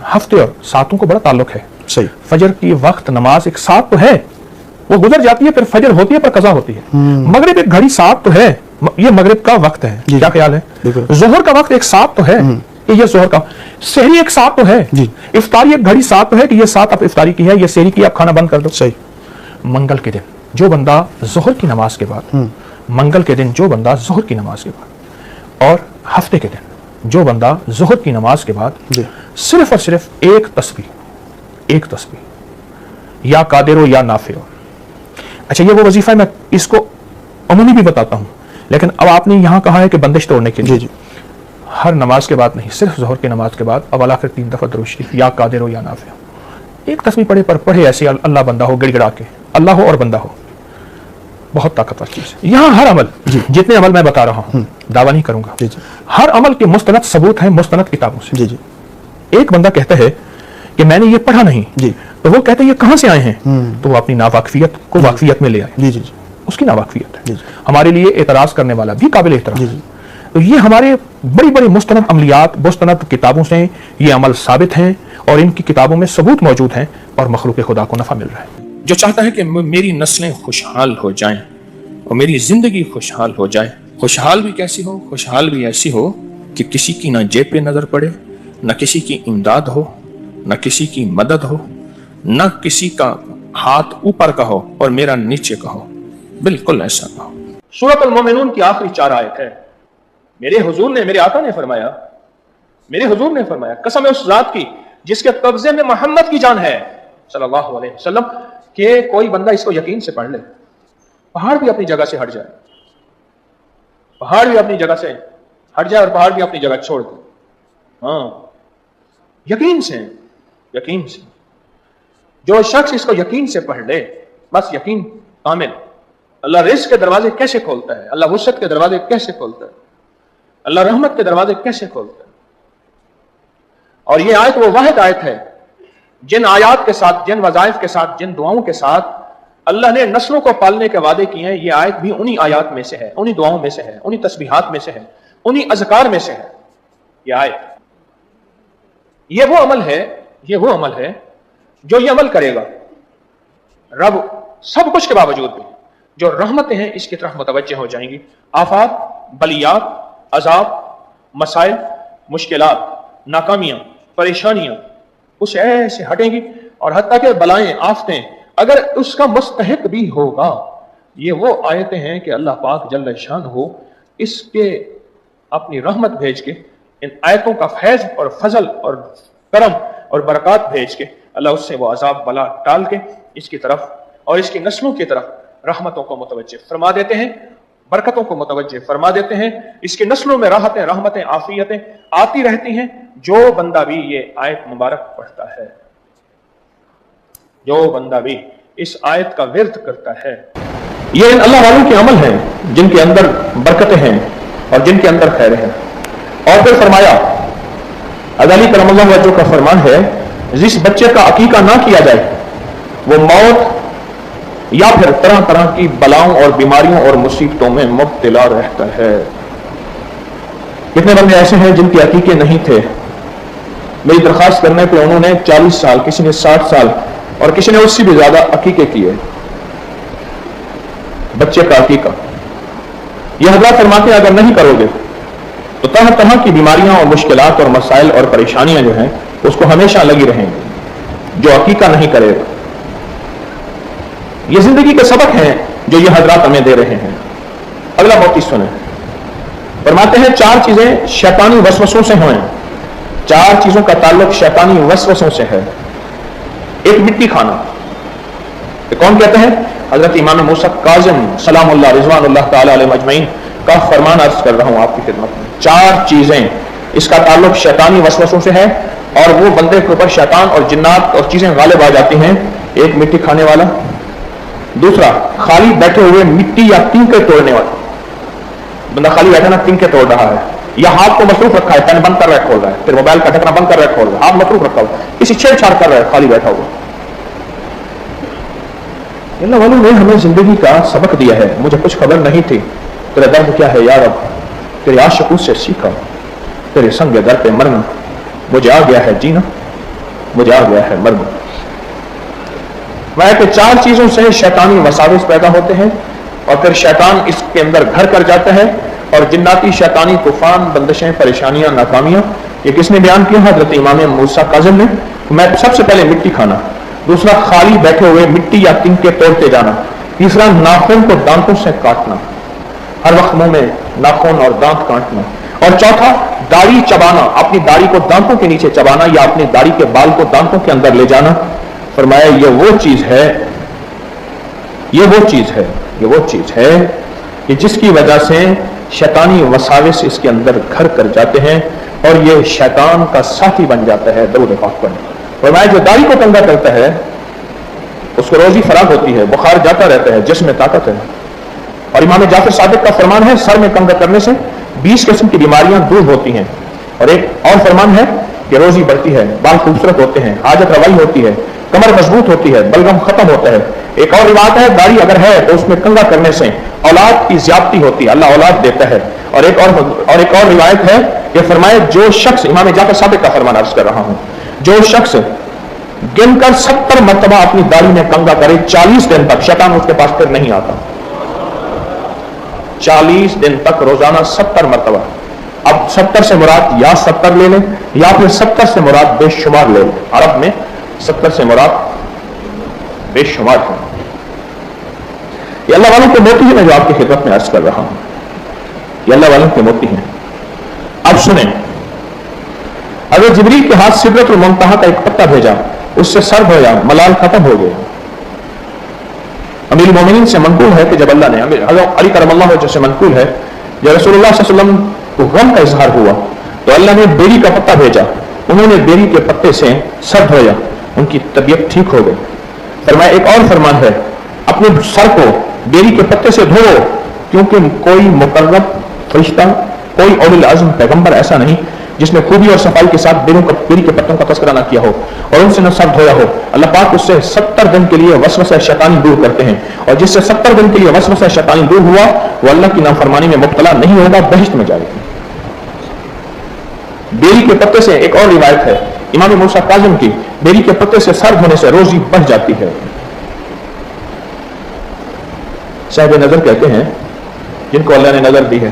ہفتے اور ساتوں کو بڑا تعلق ہے. صحیح. فجر کی وقت نماز ایک سات تو ہے, وہ گزر جاتی ہے, پھر فجر ہوتی ہے پر قضا ہوتی ہے. مغرب ایک گھڑی سات تو ہے, یہ مغرب کا وقت ہے. کیا خیال ہے؟ ظہر کا وقت ایک سات تو ہے کہ یہ ظہر کا. سحری ایک سات تو ہے. افطاری ایک گھڑی سات تو ہے کہ یہ سات اب افطاری کی ہے, یہ سحری کی اب کھانا بند کر دو. صحیح. منگل کے دن جو بندہ ظہر کی نماز کے بعد, منگل کے دن جو بندہ ظہر کی نماز کے بعد, اور ہفتے کے دن جو بندہ ظہر کی نماز کے بعد صرف اور صرف ایک تسبیح یا قادر ہو یا نافع ہو. اچھا, یہ وہ وظیفہ ہے, میں اس کو عمومی بھی بتاتا ہوں, لیکن اب آپ نے یہاں کہا ہے کہ بندش توڑنے کے لیے. ہر نماز کے بعد نہیں, صرف ظہر کی نماز کے بعد اول آخر 3 دفعہ درود شریف یا قادر ہو یا نافع ہو. ایک تسبیح پڑھے پر پڑھے ایسے اللہ بندہ ہو, گڑ گڑا کے اللہ ہو اور بندہ ہو. بہت طاقتور چیز ہے. یہاں ہر عمل, جتنے عمل میں بتا رہا ہوں, دعویٰ نہیں کروں گا, ہر عمل کے مستند ثبوت ہیں مستند کتابوں سے. ایک بندہ کہتا ہے کہ میں نے یہ پڑھا نہیں, تو وہ کہتے ہیں یہ کہاں سے آئے ہیں, تو وہ اپنی ناواقفیت کو واقفیت میں لے آئے. اس کی ناواقفیت ہے. ہمارے لیے اعتراض کرنے والا بھی قابل احترام. تو یہ ہمارے بڑی بڑی مستند عملیات مستند کتابوں سے یہ عمل ثابت ہیں, اور ان کی کتابوں میں ثبوت موجود ہیں, اور مخلوق خدا کو نفع مل رہا ہے. جو چاہتا ہے کہ میری نسلیں خوشحال ہو جائیں اور میری زندگی خوشحال ہو جائے, خوشحال بھی کیسی ہو, خوشحال بھی ایسی ہو کہ کسی کی نہ جیب پہ نظر پڑے, نہ کسی کی امداد ہو, نہ کسی کی مدد ہو, نہ کسی کا ہاتھ اوپر کا ہو اور میرا نیچے کا ہو, بالکل ایسا نہ ہو. سورۃ المومنون کی آخری 4 آیت ہے. میرے حضور نے, میرے آقا نے فرمایا, میرے حضور نے فرمایا, قسم ہے اس ذات کی جس کے قبضے میں محمد کی جان ہے صلی اللہ علیہ وسلم, کہ کوئی بندہ اس کو یقین سے پڑھ لے, پہاڑ بھی اپنی جگہ سے ہٹ جائے, پہاڑ بھی اپنی جگہ سے ہٹ جائے, اور پہاڑ بھی اپنی جگہ چھوڑ دے. ہاں, یقین سے, یقین سے. جو شخص اس کو یقین سے پڑھ لے, بس یقین کامل. اللہ رزق کے دروازے کیسے کھولتا ہے, اللہ وسعت کے دروازے کیسے کھولتا ہے, اللہ رحمت کے دروازے کیسے کھولتا ہے. اور یہ آیت وہ واحد آیت ہے جن آیات کے ساتھ, جن وظائف کے ساتھ, جن دعاؤں کے ساتھ اللہ نے نسلوں کو پالنے کے وعدے کیے ہیں. یہ آیت بھی انہی آیات میں سے ہے, انہی دعاؤں میں سے ہے, انہی تسبیحات میں سے ہے, انہی اذکار میں سے ہے. یہ آیت, یہ وہ عمل ہے, یہ وہ عمل ہے جو یہ عمل کرے گا, رب سب کچھ کے باوجود بھی جو رحمتیں ہیں اس کی طرف متوجہ ہو جائیں گی. آفات, بلیات, عذاب, مسائل, مشکلات, ناکامیاں, پریشانیاں کچھ ایسے ہٹیں گی, اور حتیٰ کہ بلائیں, آفتیں اگر اس کا مستحق بھی ہوگا. یہ وہ آیتیں ہیں کہ اللہ پاک جل شان ہو اس کے اپنی رحمت بھیج کے, ان آیتوں کا فیض اور فضل اور کرم اور برکات بھیج کے اللہ اس سے وہ عذاب بلا ٹال کے اس کی طرف اور اس کی نسلوں کی طرف رحمتوں کو متوجہ فرما دیتے ہیں, برکتوں کو متوجہ فرما دیتے ہیں. اس کی نسلوں میں راحتیں, رحمتیں, عافیتیں آتی رہتی ہیں جو بندہ بھی یہ آیت مبارک پڑھتا ہے, جو بندہ بھی اس آیت کا ورد کرتا ہے. یہ ان اللہ والوں کے عمل ہیں جن کے اندر برکتیں ہیں اور جن کے اندر خیر ہیں. اور پھر فرمایا, علی کرم اللہ وجہ کا فرمان ہے, جس بچے کا عقیقہ نہ کیا جائے وہ موت یا پھر طرح طرح کی بلاؤں اور بیماریوں اور مصیبتوں میں مبتلا رہتا ہے. کتنے بندے ایسے ہیں جن کے عقیقے نہیں تھے, میری درخواست کرنے پہ انہوں نے 40 سال, کسی نے 60 سال اور کسی نے اس سے بھی زیادہ عقیقے کیے. بچے کا عقیقہ, یہ حضرات فرماتے ہیں اگر نہیں کرو گے تو طرح طرح کی بیماریاں اور مشکلات اور مسائل اور پریشانیاں جو ہیں اس کو ہمیشہ لگی رہیں گی جو عقیقہ نہیں کرے گا. یہ زندگی کے سبق ہیں جو یہ حضرات ہمیں دے رہے ہیں. اگلا موتی سنیں, فرماتے ہیں 4 چیزیں شیطانی وسوسوں سے ہوئیں, 4 چیزوں کا تعلق شیطانی وسوسوں سے ہے. ایک مٹی کھانا, کون کہتے ہیں؟ حضرت امام موسیٰ کاظم سلام اللہ رضوان اللہ تعالی علیہ مجمعین کا فرمان عرض کر رہا ہوں آپ کی خدمت میں. 4 چیزیں اس کا تعلق شیطانی وسوسوں سے ہے, اور وہ بندے کے اوپر شیطان اور جنات اور چیزیں غالب آ جاتی ہیں. ایک مٹی کھانے والا, دوسرا خالی بیٹھے ہوئے مٹی یا تینکے توڑنے والا. بندہ خالی بیٹھا نا تینکے توڑ رہا ہے, یا ہاتھ کو مصروف رکھا ہے, پین بند کر رہا ہے کھول رہا ہے, پھر موبائل کا ڈھکنا بند کر رہا ہے کھول رہا ہے, ہاتھ مصروف رکھا ہوا, کسی چھیڑ چھاڑ کر رہا ہے خالی بیٹھا ہوا. اللہ والوں نے ہمیں زندگی کا سبق دیا ہے. مجھے کچھ خبر نہیں تھی, تیرا درد کیا ہے یا رب, تیرے عاشقوں سے سیکھا, تیرے سنگ در پہ مرنا, مجھے آ گیا ہے جینا, مجھے آ گیا ہے مرد. کہ 4 چیزوں سے شیطانی وساوس پیدا ہوتے ہیں اور پھر شیطان اس کے اندر گھر کر جاتا ہے, اور جناتی شیطانی طوفان, بندشیں, پریشانیاں, ناکامیاں, یہ کس نے بیان کیا؟ حضرت امام موسیٰ کاظم نے. میں سب سے پہلے مٹی کھانا, دوسرا خالی بیٹھے ہوئے مٹی یا تنکے توڑتے جانا, تیسرا ناخن کو دانتوں سے کاٹنا, ہر وقت منہ میں ناخن اور دانت کاٹنا, اور چوتھا داڑھی چبانا, اپنی داڑھی کو دانتوں کے نیچے چبانا یا اپنی داڑھی کے بال کو دانتوں کے اندر لے جانا. فرمایا یہ وہ چیز ہے کہ جس کی وجہ سے شیطانی وساوس اس کے اندر گھر کر جاتے ہیں اور یہ شیطان کا ساتھی بن جاتا ہے. درود پاک پڑھیں. فرمایا جو داڑھی کو کنگا کرتا ہے اس کو روزی فراغ ہوتی ہے, بخار جاتا رہتا ہے, جسم میں طاقت ہے. اور امام جعفر صادق کا فرمان ہے سر میں کنگا کرنے سے 20 قسم کی بیماریاں دور ہوتی ہیں. اور ایک اور فرمان ہے کہ روزی بڑھتی ہے, بال خوبصورت ہوتے ہیں, حاجت روائی ہوتی ہے, کمر مضبوط ہوتی ہے, بلغم ختم ہوتا ہے. ایک اور روایت ہے داڑھی اگر ہے تو اس میں کنگا کرنے سے اولاد کی زیادتی ہوتی ہے, اللہ اولاد دیتا ہے. اور ایک اور روایت ہے کہ فرمائے جو شخص, امام جعفر صادق کا فرمان عرض کر رہا ہوں, جو شخص گن کر 70 مرتبہ اپنی داڑھی میں کنگا کرے 40 دن تک, شیطان اس کے پاس پھر نہیں آتا. 40 دن تک روزانہ 70 مرتبہ. اب 70 سے مراد یا 70 لے لیں یا پھر 70 سے مراد بے شمار لے لیں. عرب میں 70 سے مراد بے شمار ہے. یہ اللہ والوں کے موتی ہیں, میں جو آپ کی خدمت میں عرض کر رہا ہوں, یہ اللہ والوں کے موتی ہیں. اب سنیں, اگر جبریل کے ہاتھ سدرۃ المنتہا کا ایک پتا بھیجا, اس سے سر دھویا, ملال ختم ہو گیا. امیر المومنین سے منقول ہے کہ جب اللہ نے, حضرت علی کرم اللہ وجہ سے منقول ہے, جب رسول اللہ صلی اللہ علیہ وسلم کو غم کا اظہار ہوا تو اللہ نے بیری کا پتا بھیجا, انہوں نے بیری کے پتے سے سر دھویا, ان کی طبیعت ٹھیک ہو گئی. فرمایا ایک اور فرمان ہے اپنے سر کو بیری کے پتے سے دھو, کیونکہ کوئی مقرب فرشتہ, کوئی اولو العزم پیغمبر ایسا نہیں جس نے خوبی اور صفائی کے ساتھ بیری کے پتوں کا تذکرہ نہ کیا ہو اور ان سے نہ سر دھویا ہو. اللہ پاک اس سے 70 دن کے لیے وسوسہ شیطانی دور کرتے ہیں, اور جس سے 70 دن کے لیے وسوسہ شیطانی دور ہوا وہ اللہ کی نافرمانی میں مبتلا نہیں ہوگا, بہشت میں جائے گا. بیری کے پتے سے ایک اور روایت ہے امام موسیٰ کاظم کی, بیری کے پتے سے سر دھونے سے روزی بڑھ جاتی ہے. صاحب نظر کہتے ہیں جن کو اللہ نے نظر دی ہے,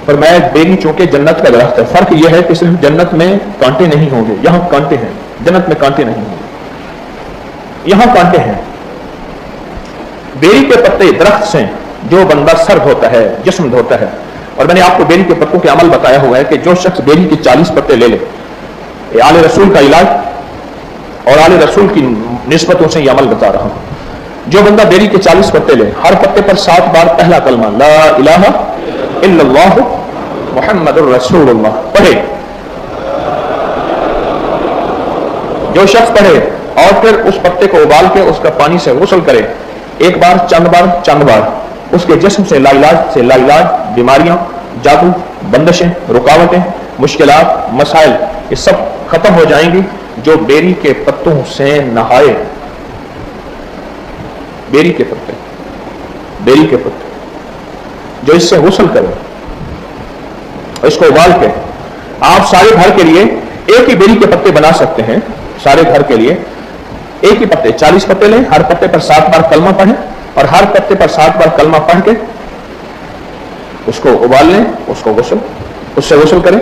پر میں بیری چونکہ جنت کا درخت ہے, فرق یہ ہے کہ صرف جنت میں کانٹے نہیں ہوں گے, یہاں کانٹے ہیں, جنت میں کانٹے نہیں ہوں گے, یہاں کانٹے ہیں. بیری کے پتے درخت سے جو بندہ سر دھوتا ہے, جسم دھوتا ہے, اور میں نے آپ کو بیری کے پتوں کے عمل بتایا ہوا ہے کہ جو شخص بیری کے 40 پتے لے لے, یہ آل رسول کا علاج اور آل رسول کی نسبتوں سے یہ عمل بتا رہا ہوں. جو بندہ بیری کے 40 پتے لے, ہر پتے پر 7 بار پہلا کلمہ لا الہ الا اللہ محمد الرسول اللہ پڑھے, جو شخص پڑھے اور پھر اس پتے کو ابال کے اس کا پانی سے غسل کرے, ایک بار چند بار, اس کے جسم سے لا علاج بیماریاں, جادو, بندشیں, رکاوٹیں, مشکلات, مسائل یہ سب ختم ہو جائیں گی. جو بیری کے پتوں سے نہائے, بیری کے پتے جو اس سے غسل کرے, اس کو ابال کے, آپ سارے گھر کے لیے ایک ہی بیری کے پتے بنا سکتے ہیں. سارے گھر کے لیے ایک ہی پتے, 40 پتے لیں, ہر پتے پر 7 بار کلمہ پڑھیں, اور ہر پتے پر 7 بار کلمہ پڑھ کے اس کو ابال لیں, اس سے غسل کریں.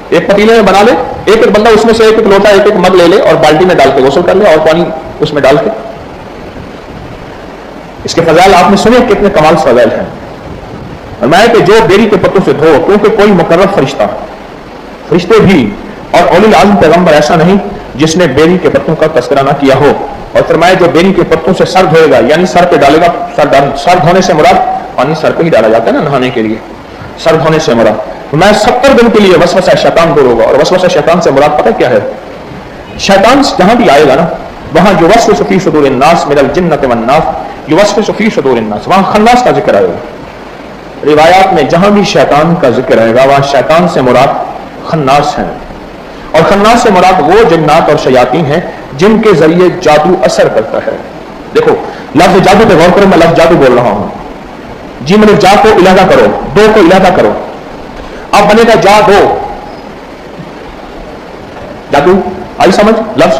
ایک پتیلے میں بنا لیں, ایک بندہ اس میں سے ایک لوٹا, ایک مگ لے لے اور بالٹی میں ڈال کے غسل کر لے, اور پانی اس میں ڈال کے. اس کے فضائل آپ نے سنے, کتنے کمال فضائل ہیں. فرمایا کہ جو بیری کے پتوں سے دھو, کیونکہ کوئی مقرر فرشتے بھی اور اولی العزم پیغمبر ایسا نہیں جس نے بیری کے پتوں کا تذکرہ نہ کیا ہو. اور فرمایا جو بیری کے پتوں سے سر دھوئے گا, یعنی سر پہ ڈالے گا, سر دھونے سے مراد پانی سر پہ ہی ڈالا جاتا ہے نا نہانے کے لیے, سر دھونے سے مراد. میں 70 دن کے لیے وسوسہ شیطان دور ہوگا. اور وسوسہ شیطان سے مراد پتہ کیا ہے؟ شیطان جہاں بھی آئے گا نا, وہاں یوسوس فی صدور الناس من الجنۃ والناس, یوسوس فی صدور الناس, وہاں خناس کا ذکر آئے گا. روایات میں جہاں بھی شیطان کا ذکر آئے گا وہاں شیطان سے مراد خناس ہیں, اور خناس سے مراد وہ جنات اور شیاطین ہیں جن کے ذریعے جادو اثر کرتا ہے. دیکھو لفظ جادو پہ غور کرو, میں لفظ جادو بول رہا ہوں. جی میں نے جا کو علیحدہ کرو, دو کو علیحدہ کرو, اب بنے گا جا دو, جادو آئی سمجھ؟ لفظ